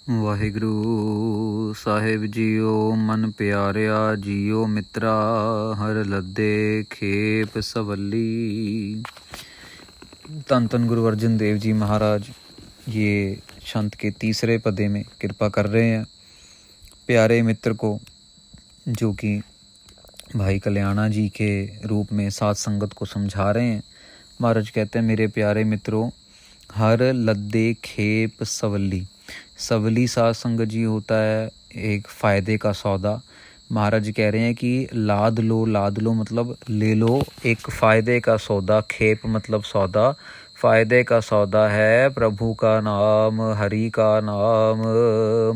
ਵਾਹਿਗੁਰੂ ਸਾਹਿਬ JIO ਮਨ ਪਿਆਰਿਆ JIO ਮਿੱਤਰਾ ਹਰ ਲੱਦੇ ਖੇਪ ਸਵੱਲੀ। ਧੰਨ ਧੰਨ गुरु अर्जन देव जी महाराज ये छंत के तीसरे पदे में कृपा कर रहे हैं प्यारे मित्र को, जो कि भाई कल्याणा जी के रूप में सात संगत को समझा रहे हैं। महाराज कहते हैं, मेरे प्यारे मित्रों, हर लद्दे खेप सवली। सवली सात संगत जी होता है एक फ़ायदे का सौदा। महाराज कह रहे हैं कि लाद लो मतलब ले लो एक फ़ायदे का सौदा। खेप मतलब सौदा, फ़ायदे का सौदा है प्रभु का नाम, हरि का नाम।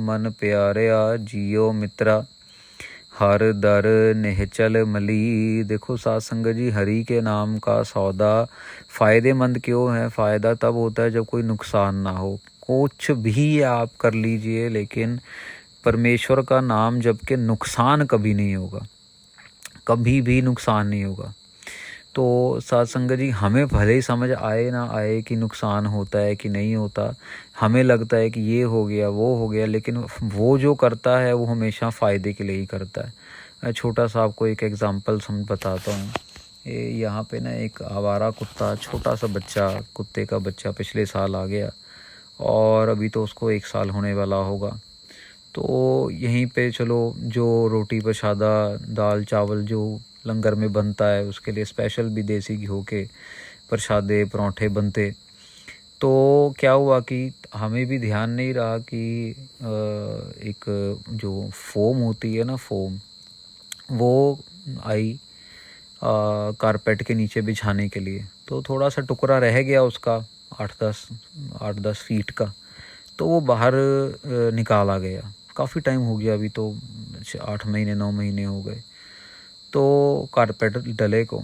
मन प्यारिया जियो मित्रा हर दर निहचल मली। देखो सात संगत जी, हरि के नाम का सौदा फ़ायदेमंद क्यों है? फ़ायदा तब होता है जब कोई नुकसान ना हो। कुछ भी आप कर लीजिए, लेकिन परमेश्वर का नाम जबकि नुकसान कभी नहीं होगा, कभी भी नुकसान नहीं होगा। तो सात संगत जी, हमें भले ही समझ आए ना आए कि नुकसान होता है कि नहीं होता, हमें लगता है कि ये हो गया वो हो गया, लेकिन वो जो करता है वो हमेशा फ़ायदे के लिए ही करता है। मैं छोटा सा आपको एक एग्जांपल बताता हूँ। यहाँ पे ना एक आवारा कुत्ता, छोटा सा बच्चा, कुत्ते का बच्चा पिछले साल आ गया और अभी तो उसको 1 साल होने वाला होगा। तो यहीं पे चलो, जो रोटी प्रसादा दाल चावल जो लंगर में बनता है, उसके लिए स्पेशल भी देसी घी के प्रसादे परोंठे बनते। तो क्या हुआ कि हमें भी ध्यान नहीं रहा कि एक जो फोम होती है ना, फोम, वो आई कारपेट के नीचे बिछाने के लिए। तो थोड़ा सा टुकड़ा रह गया उसका 8-10 फीट का, तो वो बाहर निकाला गया। काफ़ी टाइम हो गया, अभी तो 8 महीने 9 महीने हो गए तो कारपेट डले को।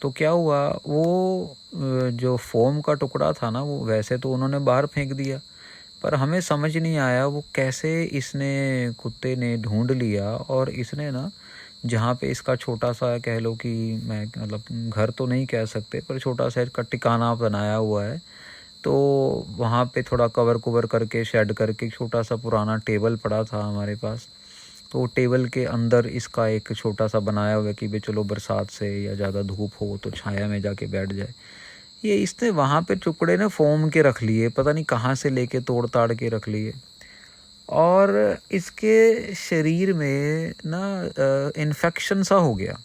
तो क्या हुआ, वो जो फोम का टुकड़ा था ना, वो वैसे तो उन्होंने बाहर फेंक दिया, पर हमें समझ नहीं आया वो कैसे इसने, कुत्ते ने ढूंढ लिया और इसने ना, जहाँ पे इसका छोटा सा, कह लो कि मैं मतलब घर तो नहीं कह सकते, पर छोटा सा इसका ठिकाना बनाया हुआ है। तो वहाँ पे थोड़ा कवर करके, शेड करके, छोटा सा पुराना टेबल पड़ा था हमारे पास, तो टेबल के अंदर इसका एक छोटा सा बनाया हुआ है कि भाई चलो बरसात से या ज़्यादा धूप हो तो छाया में जाके बैठ जाए। ये इसने वहाँ पे टुकड़े ना फोम के रख लिए, पता नहीं कहाँ से लेके तोड़ ताड़ के रख लिए, और इसके शरीर में ना इन्फेक्शन सा हो गया।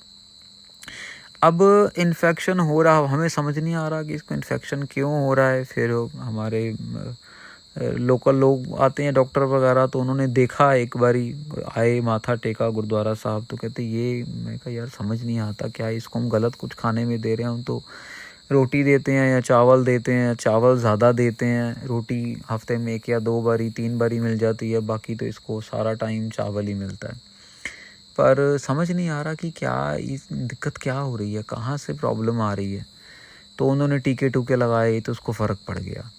अब इन्फेक्शन हो रहा, हमें समझ नहीं आ रहा कि इसको इन्फेक्शन क्यों हो रहा है। फिर हमारे लोकल लोग आते हैं, डॉक्टर वगैरह, तो उन्होंने देखा, एक बारी आए, माथा टेका गुरुद्वारा साहब, तो कहते ये, मैं कहा यार समझ नहीं आता क्या इसको हम गलत कुछ खाने में दे रहे हैं। हम तो रोटी देते हैं या चावल देते हैं, चावल ज़्यादा देते हैं, रोटी हफ्ते में 1 या 2 बारी 3 बारी मिल जाती है, बाकी तो इसको सारा टाइम चावल ही मिलता है। पर समझ नहीं आ रहा कि क्या इस दिक्कत क्या हो रही है, कहाँ से प्रॉब्लम आ रही है। तो उन्होंने टीके टूके लगाए तो उसको फ़र्क पड़ गया।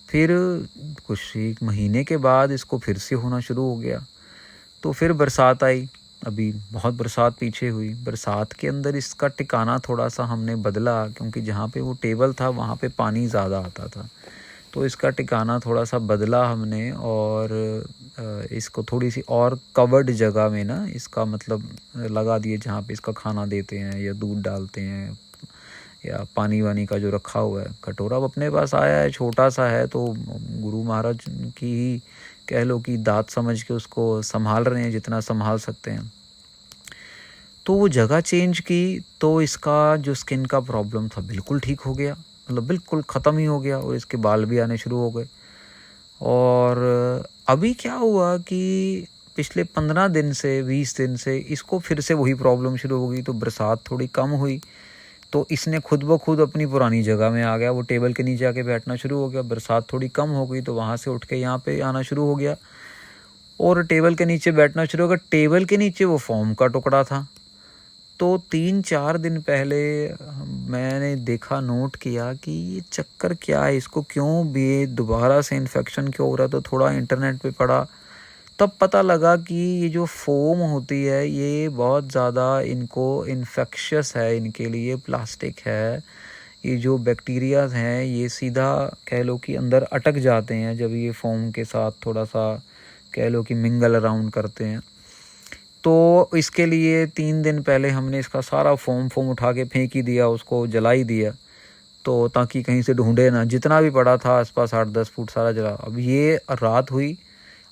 फिर कुछ 1 महीने के बाद इसको फिर से होना शुरू हो गया। तो फिर बरसात आई, अभी बहुत बरसात पीछे हुई। बरसात के अंदर इसका ठिकाना थोड़ा सा हमने बदला, क्योंकि जहाँ पे वो टेबल था वहाँ पे पानी ज़्यादा आता था, तो इसका ठिकाना थोड़ा सा बदला हमने, और इसको थोड़ी सी और कवर्ड जगह में ना, इसका मतलब लगा दिए जहाँ पे इसका खाना देते हैं या दूध डालते हैं या पानी वानी का जो रखा हुआ है कटोरा। अब अपने पास आया है, छोटा सा है, तो गुरु महाराज की ही कह लो कि दात समझ के उसको संभाल रहे हैं जितना संभाल सकते हैं। तो वो जगह चेंज की तो इसका जो स्किन का प्रॉब्लम था बिल्कुल ठीक हो गया, मतलब बिल्कुल ख़त्म ही हो गया, और इसके बाल भी आने शुरू हो गए। और अभी क्या हुआ कि पिछले 15 दिन से 20 दिन से इसको फिर से वही प्रॉब्लम शुरू हो गई। तो बरसात थोड़ी कम हुई तो इसने खुद ब खुद अपनी पुरानी जगह में आ गया, वो टेबल के नीचे आके बैठना शुरू हो गया। बरसात थोड़ी कम हो गई तो वहाँ से उठ के यहाँ पे आना शुरू हो गया और टेबल के नीचे बैठना शुरू हो गया। टेबल के नीचे वो फोम का टुकड़ा था। तो 3-4 दिन पहले मैंने देखा, नोट किया कि ये चक्कर क्या है, इसको क्यों भी दोबारा से इन्फेक्शन क्यों हो रहा है। तो थोड़ा इंटरनेट पे पढ़ा, तब पता लगा कि ये जो फोम होती है ये बहुत ज़्यादा इनको इन्फेक्शियस है, इनके लिए प्लास्टिक है, ये जो बैक्टीरियाज हैं ये सीधा कह लो कि अंदर अटक जाते हैं जब ये फोम के साथ थोड़ा सा कह लो कि मिंगल अराउंड करते हैं। तो इसके लिए 3 दिन पहले हमने इसका सारा फोम उठा के फेंक ही दिया, उसको जला ही दिया, तो ताकि कहीं से ढूंढे ना। जितना भी पड़ा था आसपास 8-10 फुट सारा जला। अब ये रात हुई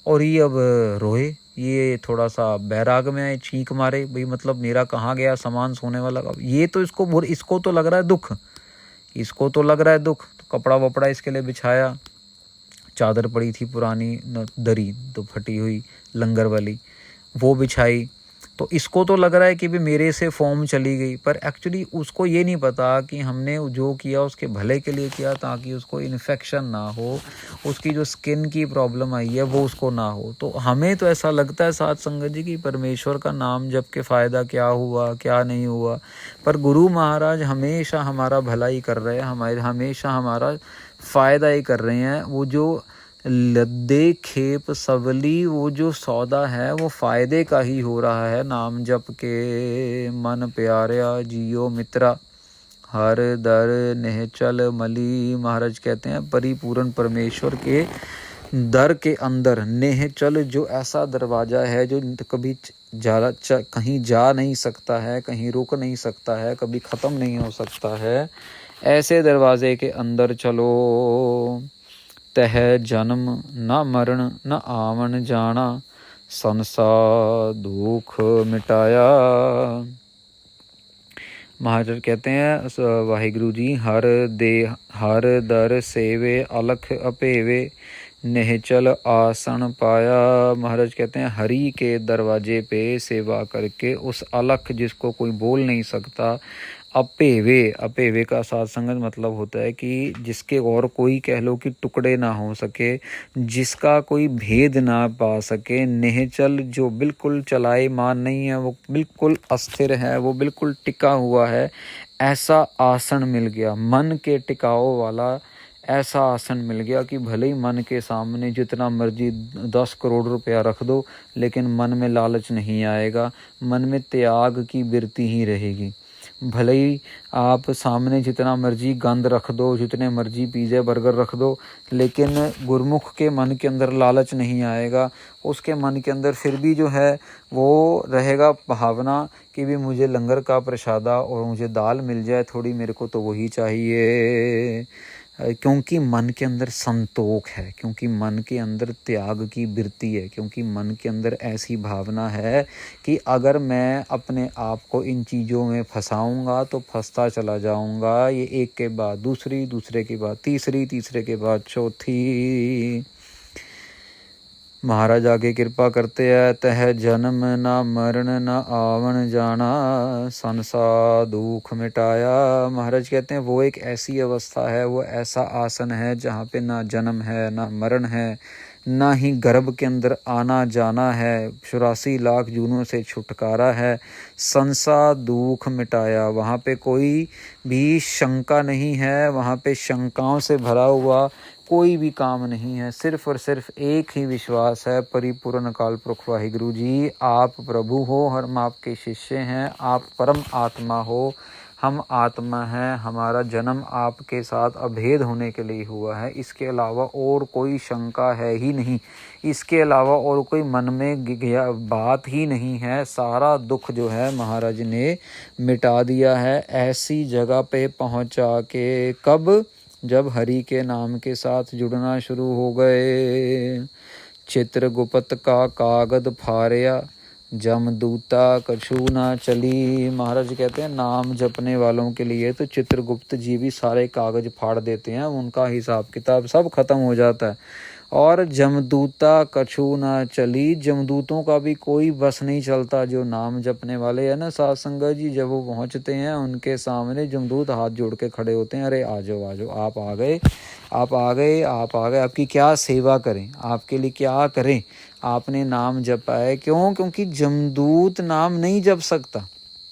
और ये अब रोए, ये थोड़ा सा बैराग में आए, चीख मारे, भाई मतलब मेरा कहाँ गया सामान सोने वाला। अब ये तो इसको तो लग रहा है दुख, इसको तो लग रहा है दुख। तो कपड़ा वपड़ा इसके लिए बिछाया, चादर पड़ी थी पुरानी दरी तो फटी हुई लंगर वाली, वो बिछाई। तो इसको तो लग रहा है कि भी मेरे से फॉर्म चली गई, पर एक्चुअली उसको ये नहीं पता कि हमने जो किया उसके भले के लिए किया, ताकि उसको इन्फेक्शन ना हो, उसकी जो स्किन की प्रॉब्लम आई है वो उसको ना हो। तो हमें तो ऐसा लगता है साथ संगत जी कि परमेश्वर का नाम जप के फ़ायदा क्या हुआ क्या नहीं हुआ, पर गुरु महाराज हमेशा हमारा भला ही कर रहे हैं, हमेशा हमारा फ़ायदा ही कर रहे हैं। वो जो लद्दे खेप सबली वो जो सौदा है वो फ़ायदे का ही हो रहा है। नाम जप के मन प्यारा जियो मित्रा, हर दर निहचल मली। महाराज कहते हैं परिपूर्ण परमेश्वर के दर के अंदर निहचल जो ऐसा दरवाज़ा है जो कभी कहीं जा नहीं सकता है, कहीं रुक नहीं सकता है, कभी ख़त्म नहीं हो सकता है, ऐसे दरवाजे के अंदर चलो। तह जन्म न मरण न आवन जाना, संसार दुख मिटाया। महाराज कहते हैं वाहिगुरु जी, हर दर सेवे अलख अपेवे, निहचल आसन पाया। महाराज कहते हैं हरि के दरवाजे पे सेवा करके उस अलख जिसको कोई बोल नहीं सकता, अपेवे का साथ संगत मतलब होता है कि जिसके और कोई कह लो कि टुकड़े ना हो सके, जिसका कोई भेद ना पा सके, निहचल जो बिल्कुल चलायमान नहीं है, वो बिल्कुल अस्थिर है, वो बिल्कुल टिका हुआ है, ऐसा आसन मिल गया। मन के टिकाव वाला ऐसा आसन मिल गया कि भले ही मन के सामने जितना मर्जी 10 करोड़ रुपया रख दो, लेकिन मन में लालच नहीं आएगा, मन में त्याग की वृत्ति ही रहेगी। भले ही आप सामने जितना मर्जी गंद रख दो, जितने मर्जी पिज़्ज़ा बर्गर रख दो, लेकिन गुरमुख के मन के अंदर लालच नहीं आएगा। उसके मन के अंदर फिर भी जो है वो रहेगा भावना कि भी मुझे लंगर का प्रसादा और मुझे दाल मिल जाए थोड़ी, मेरे को तो वही चाहिए। क्योंकि मन के अंदर संतोष है, क्योंकि मन के अंदर त्याग की वृत्ति है, क्योंकि मन के अंदर ऐसी भावना है कि अगर मैं अपने आप को इन चीज़ों में फंसाऊंगा तो फंसता चला जाऊंगा। ये एक के बाद दूसरी, दूसरे के बाद तीसरी, तीसरे के बाद चौथी। महाराज आगे कृपा करते हैं, तह जन्म न मरण न आवन जाना, संसार दुख मिटाया। महाराज कहते हैं वो एक ऐसी अवस्था है, वो ऐसा आसन है जहाँ पे ना जन्म है, ना मरण है, ना ही गर्भ के अंदर आना जाना है, 84 लाख जूनों से छुटकारा है, संसार दुख मिटाया। वहाँ पे कोई भी शंका नहीं है, वहाँ पे शंकाओं से भरा हुआ कोई भी काम नहीं है, सिर्फ और सिर्फ एक ही विश्वास है, परिपूर्ण अकाल पुरख वाहिगुरु जी आप प्रभु हो, हम आपके शिष्य हैं, आप परम आत्मा हो, हम आत्मा हैं, हमारा जन्म आपके साथ अभेद होने के लिए हुआ है, इसके अलावा और कोई शंका है ही नहीं, इसके अलावा और कोई मन में बात ही नहीं है। सारा दुख जो है महाराज ने मिटा दिया है, ऐसी जगह पे पहुंचा के। कब? जब हरि के नाम के साथ जुड़ना शुरू हो गए। चित्रगुप्त का कागद फाड़या, जमदूता कछु ना चली। महाराज कहते हैं नाम जपने वालों के लिए तो चित्रगुप्त जी भी सारे कागज फाड़ देते हैं, उनका हिसाब किताब सब खत्म हो जाता है। और जमदूता कछु ना चली, जमदूतों का भी कोई बस नहीं चलता। जो नाम जपने वाले हैं ना साध संगत जी, जब वो पहुंचते हैं उनके सामने जमदूत हाथ जोड़ के खड़े होते हैं, अरे आ जाओ आ जाओ, आप आ गए, आप आ गए, आप आ गए, आपकी क्या सेवा करें, आपके लिए क्या करें, आपने नाम जपा है। क्यों? क्योंकि जमदूत नाम नहीं जप सकता।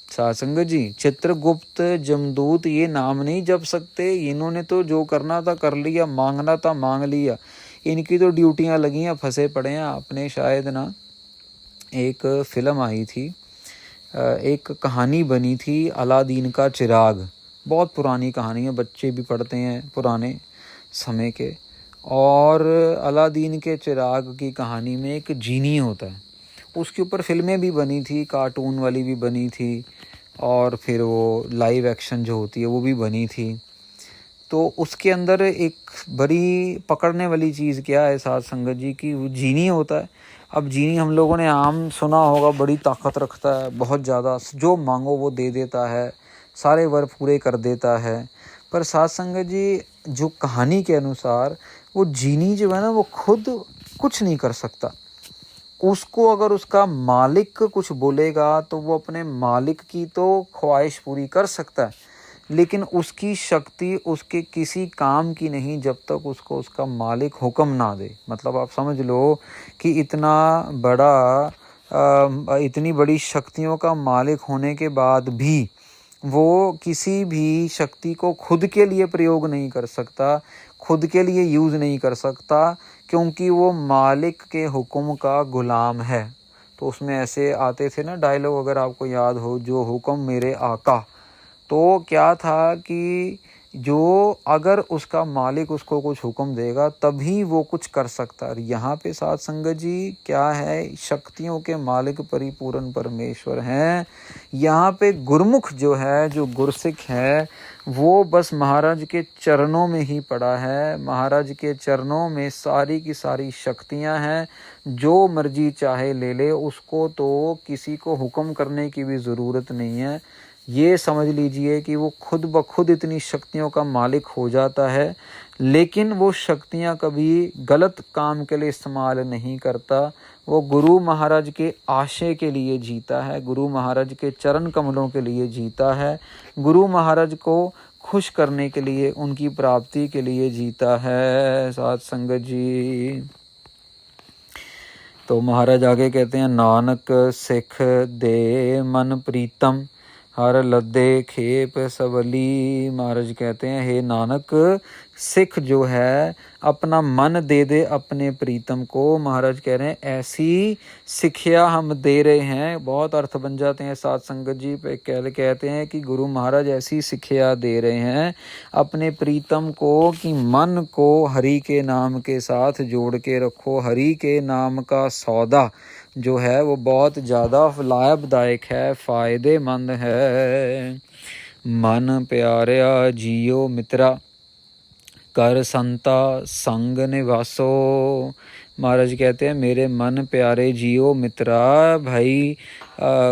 साध संगत जी, चित्रगुप्त जमदूत ये नाम नहीं जप सकते, इन्होंने तो जो करना था कर लिया, मांगना था मांग लिया, इनकी तो ड्यूटियां लगी हैं, फंसे पड़े हैं। आपने शायद ना एक फिल्म आई थी, एक कहानी बनी थी अलादीन का चिराग, बहुत पुरानी कहानी है, बच्चे भी पढ़ते हैं पुराने समय के। और अलादीन के चिराग की कहानी में एक जीनी होता है, उसके ऊपर फिल्में भी बनी थी, कार्टून वाली भी बनी थी, और फिर वो लाइव एक्शन जो होती है वो भी बनी थी। तो उसके अंदर एक बड़ी पकड़ने वाली चीज़ क्या है साध संगत जी की, वो जीनी होता है। अब जीनी हम लोगों ने आम सुना होगा, बड़ी ताकत रखता है, बहुत ज़्यादा, जो मांगो वो दे देता है, सारे वर पूरे कर देता है। पर साध संगत जी जो कहानी के अनुसार वो जीनी जो है ना, वो खुद कुछ नहीं कर सकता। उसको अगर उसका मालिक कुछ बोलेगा तो वो अपने मालिक की तो ख्वाहिश पूरी कर सकता है, लेकिन उसकी शक्ति उसके किसी काम की नहीं जब तक उसको उसका मालिक हुक्म ना दे। मतलब आप समझ लो कि इतना बड़ा इतनी बड़ी शक्तियों का मालिक होने के बाद भी वो किसी भी शक्ति को खुद के लिए प्रयोग नहीं कर सकता, खुद के लिए यूज़ नहीं कर सकता, क्योंकि वो मालिक के हुक्म का गुलाम है। तो उसमें ऐसे आते थे ना डायलॉग, अगर आपको याद हो, जो हुक्म मेरे आका। तो क्या था कि जो अगर उसका मालिक उसको कुछ हुक्म देगा तभी वो कुछ कर सकता है। यहाँ पे साध संगत जी क्या है, शक्तियों के मालिक परिपूर्ण परमेश्वर हैं। यहाँ पे गुरमुख जो है, जो गुरसिख है, वो बस महाराज के चरणों में ही पड़ा है। महाराज के चरणों में सारी की सारी शक्तियाँ हैं, जो मर्जी चाहे ले ले, उसको तो किसी को हुक्म करने की भी ज़रूरत नहीं है। ये समझ लीजिए कि वो खुद ब खुद इतनी शक्तियों का मालिक हो जाता है, लेकिन वो शक्तियाँ कभी गलत काम के लिए इस्तेमाल नहीं करता। वो गुरु महाराज के आशय के लिए जीता है, गुरु महाराज के चरण कमलों के लिए जीता है, गुरु महाराज को खुश करने के लिए, उनकी प्राप्ति के लिए जीता है। साध संगत जी तो महाराज आगे कहते हैं, नानक सिख दे मन प्रीतम हर लद्दे खेप सबली। महाराज कहते हैं, हे नानक, सिख जो है अपना मन दे दे अपने प्रीतम को। महाराज कह रहे हैं ऐसी शिक्षा हम दे रहे हैं। बहुत अर्थ बन जाते हैं साध संगत जी पे। कहते हैं कि गुरु महाराज ऐसी शिक्षा दे रहे हैं अपने प्रीतम को कि मन को हरि के नाम के साथ जोड़ के रखो। हरि के नाम का सौदा जो है वो बहुत ज़्यादा लाभदायक है, फ़ायदेमंद है। मन प्यारा जियो मित्रा कर संता संग निवासो। महाराज कहते हैं, मेरे मन प्यारे जियो मित्रा, भाई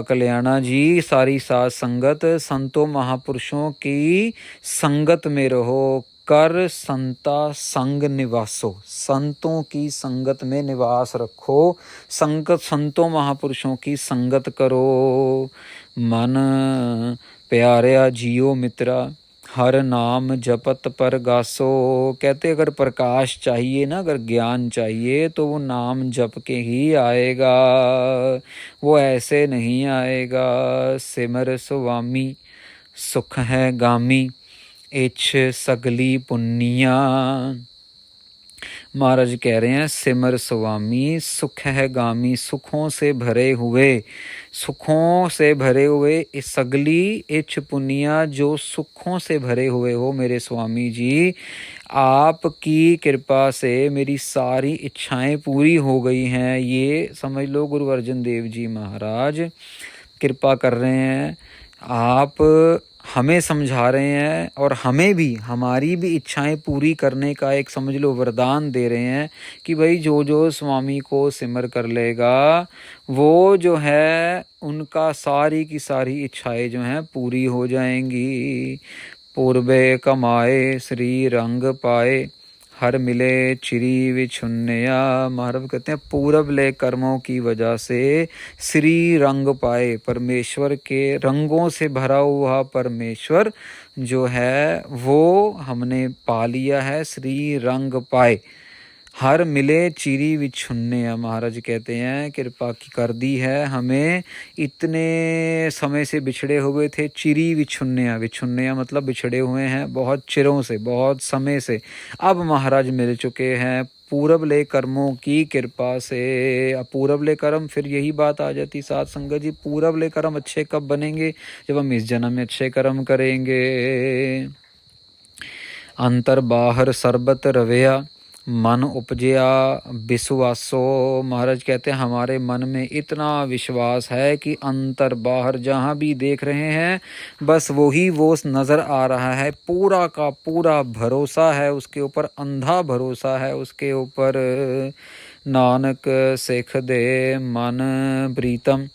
कल्याणा जी, सारी साध संगत संतों महापुरुषों की संगत में रहो। कर संता संग निवासो, संतों की संगत में निवास रखो, संगत संतों महापुरुषों की संगत करो। मन प्यारा जियो मित्रा हर नाम जपत पर गासो। कहते अगर प्रकाश चाहिए ना, अगर ज्ञान चाहिए तो वो नाम जप के ही आएगा, वो ऐसे नहीं आएगा। सिमर सुवामी सुख है गामी इच्छ सगली पुन्निया। महाराज कह रहे हैं, सिमर स्वामी सुख है गामी, सुखों से भरे हुए, सुखों से भरे हुए इस सगली इच्छ पुनिया, जो सुखों से भरे हुए हो मेरे स्वामी जी। आपकी कृपा से मेरी सारी इच्छाएं पूरी हो गई हैं। ये समझ लो गुरु अर्जन देव जी महाराज कृपा कर रहे हैं, आप हमें समझा रहे हैं और हमें भी हमारी भी इच्छाएं पूरी करने का एक समझ लो वरदान दे रहे हैं कि भाई जो जो स्वामी को सिमर कर लेगा वो जो है उनका सारी की सारी इच्छाएं जो हैं पूरी हो जाएंगी। पूर्वे कमाए श्री रंग पाए हर मिले चिरी विछुन्नया। महाराज कहते हैं पूरब ले कर्मों की वजह से श्री रंग पाए, परमेश्वर के रंगों से भरा हुआ परमेश्वर जो है वो हमने पा लिया है। श्री रंग पाए हर मिले चिरी विछुन्ने। महाराज कहते हैं कृपा की कर दी है हमें, इतने समय से बिछड़े हुए थे। चिरी विछुन्ने, विछुन्ने मतलब बिछड़े हुए हैं बहुत चिरों से, बहुत समय से, अब महाराज मिल चुके हैं पूरबले कर्मों की कृपा से। अब पूरबले कर्म, फिर यही बात आ जाती साथ संगत जी, पूरबले कर्म अच्छे कब बनेंगे? जब हम इस जन्म में अच्छे कर्म करेंगे। अंतर बाहर सरबत रवैया, मन उपजया विश्वासो। महाराज कहते हैं हमारे मन में इतना विश्वास है कि अंतर बाहर जहाँ भी देख रहे हैं बस वही वो नज़र आ रहा है, पूरा का पूरा भरोसा है उसके ऊपर, अंधा भरोसा है उसके ऊपर। नानक सिख दे मन प्रीतम,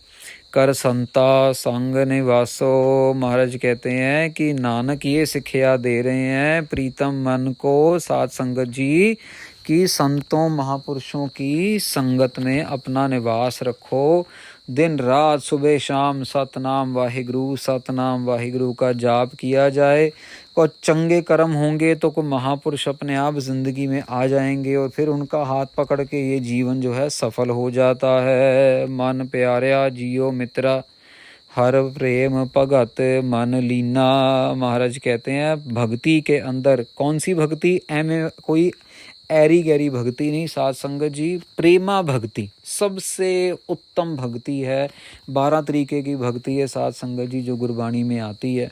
कर संता संग निवासो। महाराज कहते हैं कि नानक ये सिक्ख्या दे रहे हैं प्रीतम मन को, साथ संगत जी कि संतों महापुरुषों की संगत में अपना निवास रखो। दिन रात सुबह शाम सतनाम वाहिगुरु, सतनाम वाहिगुरु का जाप किया जाए। और चंगे कर्म होंगे तो कोई महापुरुष अपने आप जिंदगी में आ जाएंगे और फिर उनका हाथ पकड़ के ये जीवन जो है सफल हो जाता है। मन प्यारा जियो मित्रा, हर प्रेम भगत मन लीना। महाराज कहते हैं भक्ति के अंदर, कौन सी भक्ति? कोई ऐरी गहरी भक्ति नहीं साथ संगत जी, प्रेमा भक्ति सबसे उत्तम भक्ति है। 12 तरीके की भक्ति है साथ संगत जी जो गुरबाणी में आती है।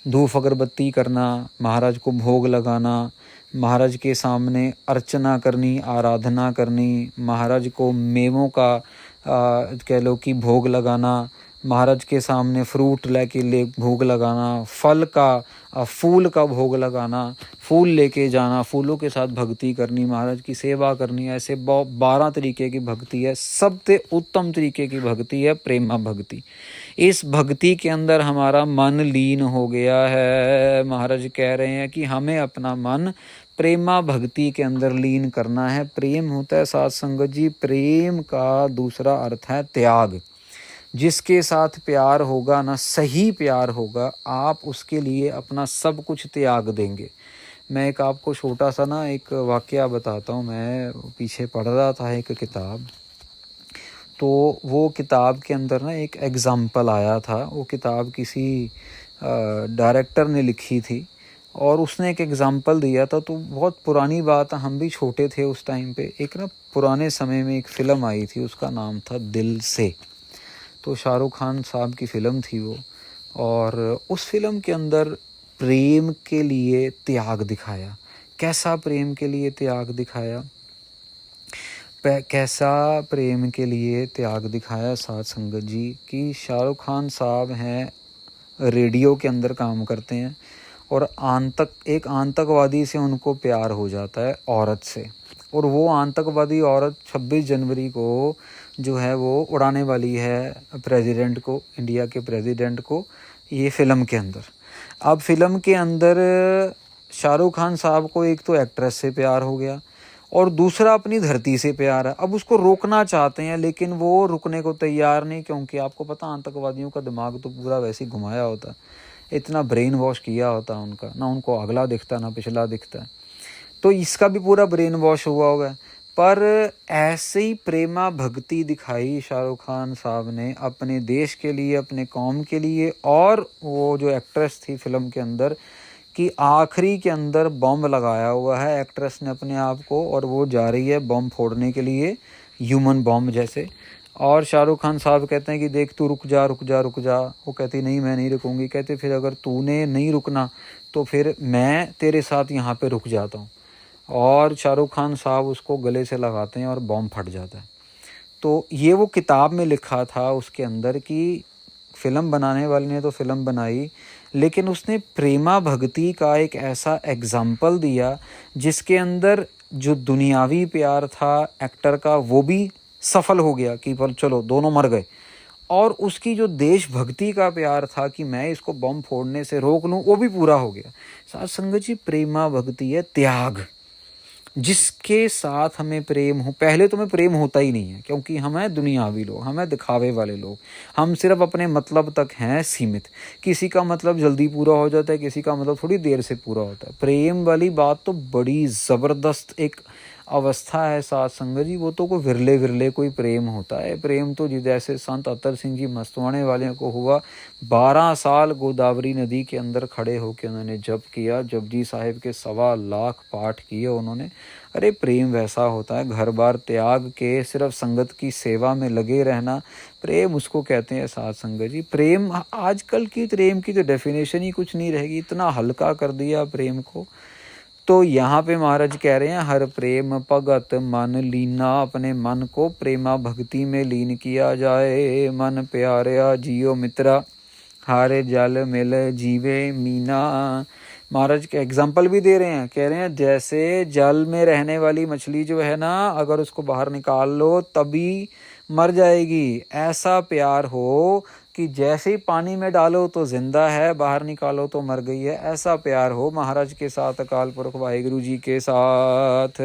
धूप अगरबत्ती करना, महाराज को भोग लगाना, महाराज के सामने अर्चना करनी, आराधना करनी, महाराज को मेवों का कह लो कि भोग लगाना, महाराज के सामने फ्रूट ले भोग लगाना, फल का फूल का भोग लगाना, फूल लेके जाना, फूलों के साथ भक्ति करनी, महाराज की सेवा करनी। ऐसे 12 तरीके की भक्ति है। सबसे उत्तम तरीके की भक्ति है प्रेमा भक्ति। इस भक्ति के अंदर हमारा मन लीन हो गया है। महाराज कह रहे हैं कि हमें अपना मन प्रेमा भक्ति के अंदर लीन करना है। प्रेम होता है साथ संगत जी, प्रेम का दूसरा अर्थ है त्याग। जिसके साथ प्यार होगा ना, सही प्यार होगा, आप उसके लिए अपना सब कुछ त्याग देंगे। मैं एक आपको छोटा सा ना एक वाकया बताता हूँ। मैं पीछे पढ़ रहा था एक किताब, तो वो किताब के अंदर ना एक एग्ज़ाम्पल आया था। वो किताब किसी डायरेक्टर ने लिखी थी और उसने एक एग्ज़ाम्पल दिया था। तो बहुत पुरानी बात, हम भी छोटे थे उस टाइम पे। एक ना पुराने समय में एक फ़िल्म आई थी, उसका नाम था दिल से। तो शाहरुख खान साहब की फ़िल्म थी वो, और उस फिल्म के अंदर प्रेम के लिए त्याग दिखाया। कैसा प्रेम के लिए त्याग दिखाया? कैसा प्रेम के लिए त्याग दिखाया साथ संगत जी कि शाहरुख खान साहब हैं, रेडियो के अंदर काम करते हैं और एक आतंकवादी से उनको प्यार हो जाता है, औरत से। और वो आतंकवादी औरत 26 जनवरी को जो है वो उड़ाने वाली है प्रेसिडेंट को, इंडिया के प्रेसिडेंट को, ये फ़िल्म के अंदर। अब फ़िल्म के अंदर शाहरुख खान साहब को एक तो एक्ट्रेस से प्यार हो गया और दूसरा अपनी धरती से प्यार है। अब उसको रोकना चाहते हैं लेकिन वो रुकने को तैयार नहीं, क्योंकि आपको पता आतंकवादियों का दिमाग तो पूरा वैसे ही घुमाया होता, इतना ब्रेन वॉश किया होता उनका, ना उनको अगला दिखता ना पिछला दिखता। तो इसका भी पूरा ब्रेन वॉश हुआ है। पर ऐसे ही प्रेमा भक्ति दिखाई शाहरुख खान साहब ने अपने देश के लिए, अपने कौम के लिए। और वो जो एक्ट्रेस थी फिल्म के अंदर कि आखिरी के अंदर बॉम्ब लगाया हुआ है एक्ट्रेस ने अपने आप को, और वो जा रही है बॉम्ब फोड़ने के लिए, ह्यूमन बॉम्ब जैसे। और शाहरुख खान साहब कहते हैं कि देख तू रुक जा रुक जा रुक जा। वो कहती नहीं मैं नहीं रुकूंगी। कहते फिर अगर तूने नहीं रुकना तो फिर मैं तेरे साथ यहाँ पे रुक जाता हूँ। और शाहरुख खान साहब उसको गले से लगाते हैं और बॉम्ब फट जाता है। तो ये वो किताब में लिखा था उसके अंदर कि फ़िल्म बनाने वाले ने तो फ़िल्म बनाई, लेकिन उसने प्रेमा भक्ति का एक ऐसा एग्ज़ाम्पल दिया जिसके अंदर जो दुनियावी प्यार था एक्टर का वो भी सफल हो गया कि पर चलो दोनों मर गए, और उसकी जो देशभक्ति का प्यार था कि मैं इसको बम फोड़ने से रोक लूँ वो भी पूरा हो गया। साथ संगत जी प्रेमा भक्ति है त्याग। जिसके साथ हमें प्रेम हो, पहले तो हमें प्रेम होता ही नहीं है क्योंकि हम हैं दुनियावी लोग, हमें दिखावे वाले लोग, हम सिर्फ अपने मतलब तक हैं सीमित। किसी का मतलब जल्दी पूरा हो जाता है, किसी का मतलब थोड़ी देर से पूरा होता है। प्रेम वाली बात तो बड़ी ज़बरदस्त एक अवस्था है साध संगत जी, वो तो कोई विरले विरले कोई प्रेम होता है। प्रेम तो जैसे संत अतर सिंह जी मस्तवाने वाले को हुआ, 12 साल गोदावरी नदी के अंदर खड़े होकर उन्होंने जप किया, जपजी साहिब के 1.25 लाख पाठ किए उन्होंने। अरे प्रेम वैसा होता है, घर बार त्याग के सिर्फ संगत की सेवा में लगे रहना, प्रेम उसको कहते हैं साध संगत जी। प्रेम आजकल की प्रेम की तो डेफिनेशन ही कुछ नहीं रहेगी, इतना हल्का कर दिया प्रेम को। तो यहाँ पे महाराज कह रहे हैं हर प्रेम भगत मन लीना, अपने मन को प्रेमा भक्ति में लीन किया जाए। मन प्यारा जियो मित्रा, हारे जल मिल जीवे मीना। महाराज के एग्जाम्पल भी दे रहे हैं, कह रहे हैं जैसे जल में रहने वाली मछली जो है ना, अगर उसको बाहर निकाल लो तभी मर जाएगी, ऐसा प्यार हो कि जैसे ही पानी में डालो तो जिंदा है, बाहर निकालो तो मर गई है, ऐसा प्यार हो महाराज के साथ, अकाल पुरख वाहिगुरु जी के साथ।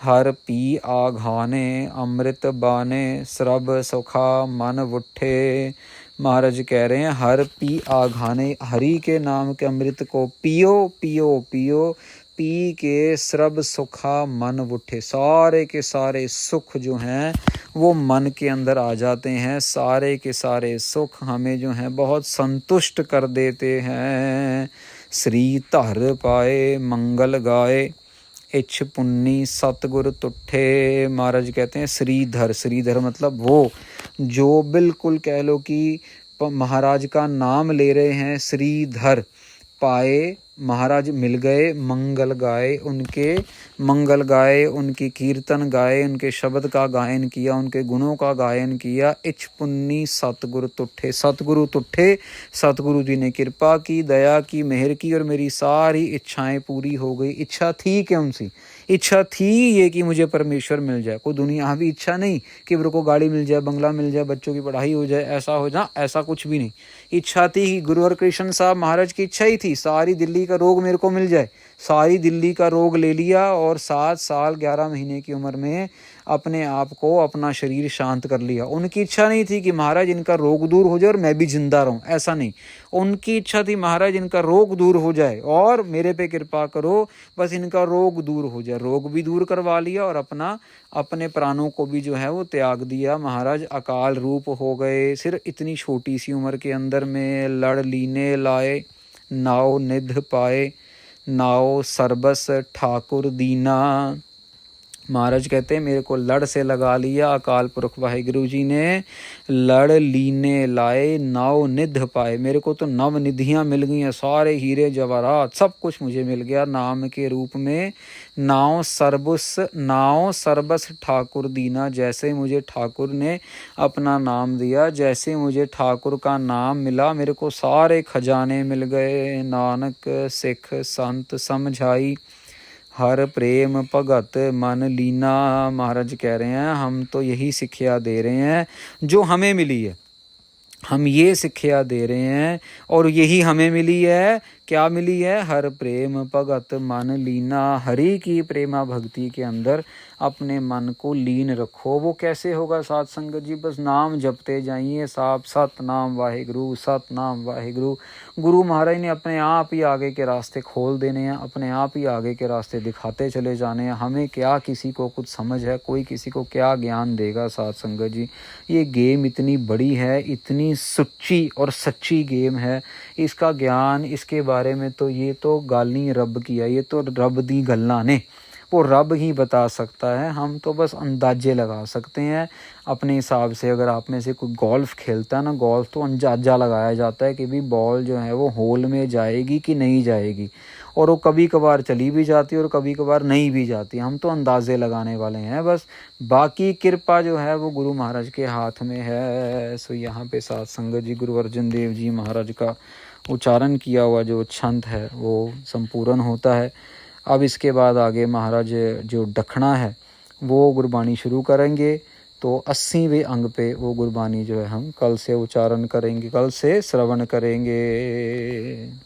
हर पी आघाने अमृत बाने, सरब सुखा मन उठे। महाराज कह रहे हैं हर पी आघाने, हरि के नाम के अमृत को पियो पियो पियो, पी के सरब सुखा मन उठे। सारे के सारे सुख जो हैं वो मन के अंदर आ जाते हैं, सारे के सारे सुख हमें जो हैं बहुत संतुष्ट कर देते हैं। श्री धर पाए मंगल गाए, इच्छ पुन्नी सतगुर तुठे। महाराज कहते हैं श्रीधर, श्रीधर मतलब वो जो बिल्कुल कह लो कि महाराज का नाम ले रहे हैं, श्रीधर पाए, महाराज मिल गए, मंगल गाए, उनके मंगल गाए, उनकी कीर्तन गाए, उनके शब्द का गायन किया, उनके गुणों का गायन किया। इच्छ पुन्नी सतगुरु तुठे, सतगुरु तुठे, सतगुरु जी ने कृपा की, दया की, मेहर की और मेरी सारी इच्छाएं पूरी हो गई। इच्छा थी कौन सी? इच्छा थी ये कि मुझे परमेश्वर मिल जाए, कोई दुनियावी इच्छा नहीं कि मेरे को गाड़ी मिल जाए, बंगला मिल जाए, बच्चों की पढ़ाई हो जाए, ऐसा हो जाए, ऐसा कुछ भी नहीं। इच्छा थी, गुरु हरकृष्ण साहब महाराज की इच्छा ही थी सारी दिल्ली का रोग मेरे को मिल जाए। सारी दिल्ली का रोग ले लिया और 7 साल 11 महीने की उम्र में अपने आप को, अपना शरीर शांत कर लिया। उनकी इच्छा नहीं थी कि महाराज इनका रोग दूर हो जाए और मैं भी जिंदा रहूं, ऐसा नहीं। उनकी इच्छा थी महाराज इनका रोग दूर हो जाए और मेरे पे कृपा करो, बस इनका रोग दूर हो जाए। रोग भी दूर करवा लिया और अपने प्राणों को भी जो है वो त्याग दिया। महाराज अकाल रूप हो गए सिर्फ इतनी छोटी सी उम्र के अंदर में। लड़ लीने लाए नाव निध पाए, नाव सरबस ठाकुर दीना। महाराज कहते हैं मेरे को लड़ से लगा लिया अकाल पुरख वाहिगुरु जी ने, लड़ लीने लाए नाव निध पाए। मेरे को तो नव निधियाँ मिल गई हैं, सारे हीरे जवाहरात सब कुछ मुझे मिल गया नाम के रूप में। नाव सरबस ठाकुर दीना, जैसे मुझे ठाकुर ने अपना नाम दिया, जैसे मुझे ठाकुर का नाम मिला, मेरे को सारे खजाने मिल गए। नानक सिख संत समझाई, हर प्रेम भगत मन लीना। महाराज कह रहे हैं हम तो यही शिक्षा दे रहे हैं जो हमें मिली है, हम ये शिक्षा दे रहे हैं और यही हमें मिली है। क्या मिली है? हर प्रेम भगत मन लीना। हरि की प्रेमा भक्ति के अंदर अपने मन को लीन रखो। वो कैसे होगा साध संगत जी? बस नाम जपते जाइए, साफ सतनाम वाहिगुरु, सतनाम वाहिगुरु। गुरु महाराज ने अपने आप ही आगे के रास्ते खोल देने हैं, अपने आप ही आगे के रास्ते दिखाते चले जाने हैं। हमें क्या किसी को कुछ समझ है? कोई किसी को क्या ज्ञान देगा साध संगत जी? ये गेम इतनी बड़ी है, इतनी सच्ची और सच्ची गेम है, इसका ज्ञान इसके बारे में तो ये तो गल नहीं रब की है, ये तो रब दी गल्लां ने, वो रब ही बता सकता है। हम तो बस अंदाजे लगा सकते हैं अपने हिसाब से। अगर आप में से कोई गोल्फ खेलता है ना, गोल्फ तो अंदाजा लगाया जाता है कि भी बॉल जो है वो होल में जाएगी कि नहीं जाएगी, और वो कभी कभार चली भी जाती है और कभी कभार नहीं भी जाती। हम तो अंदाजे लगाने वाले हैं बस, बाकी कृपा जो है वो गुरु महाराज के हाथ में है। सो यहाँ पे साध संगत जी गुरु अर्जन देव जी महाराज का उच्चारण किया हुआ जो छंद है वो संपूर्ण होता है। अब इसके बाद आगे महाराज जो दखना है वो गुरबानी शुरू करेंगे, तो 80वें अंग पे वो गुरबानी जो है हम कल से उच्चारण करेंगे, कल से श्रवण करेंगे।